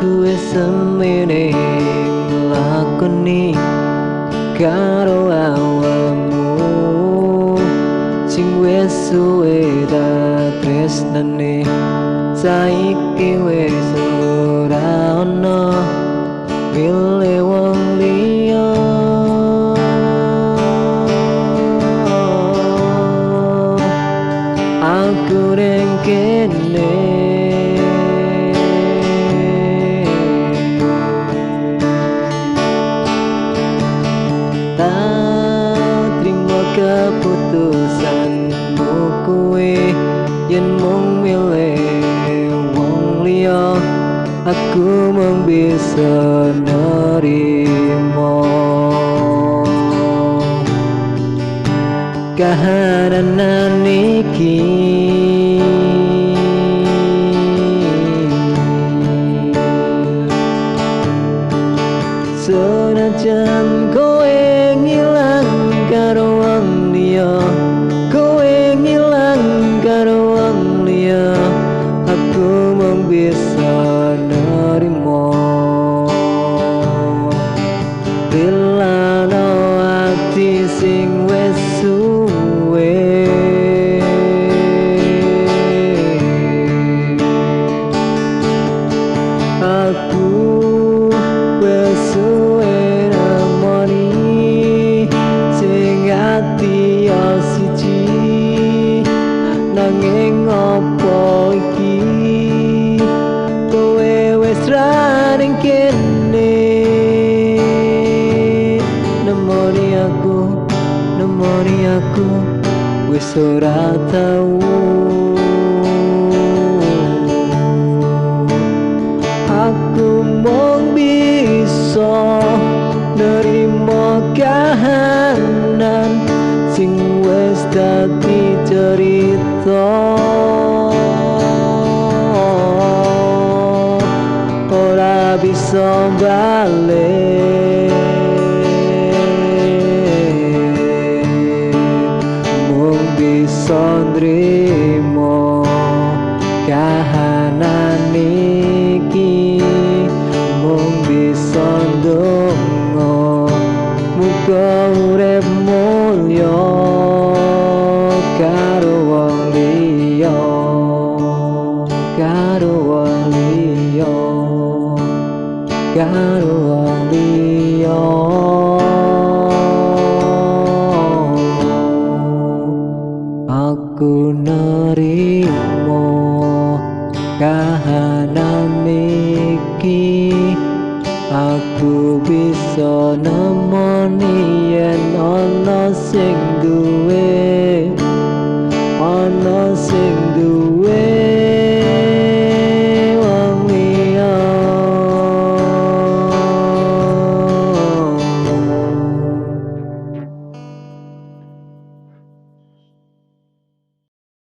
suwe semene lakoni karo awakmu sing wis suwe tak tresnane saiki wis ora ono milih wong liya. Aku ning kene tak trimo keputusanmu kuwi yen mung milih wong liya. Aku mung bisa nerimo kahanan iki. Senajan kowe ngilang karo wong liya, kowe ngilang karo wong liya, aku mung bisa nerimo. Dilano ati sing wis suwe, aku wis suwe nemoni sing ati siji. Nanging opo iki kowe wis ra ning kene nemoni aku wis ora tau. Aku mung bisa nerimo kahanan sing wis dadi cerita. Ora bisa balik, mung bisa nrimo kahanan iki, mung bisa ndonga muga urip mulya karo wong liya, karo wong liya, karo wong liya. Aku nerimo kahanan iki, aku bisa nemoni yen ana sing duwe, ana sing duwe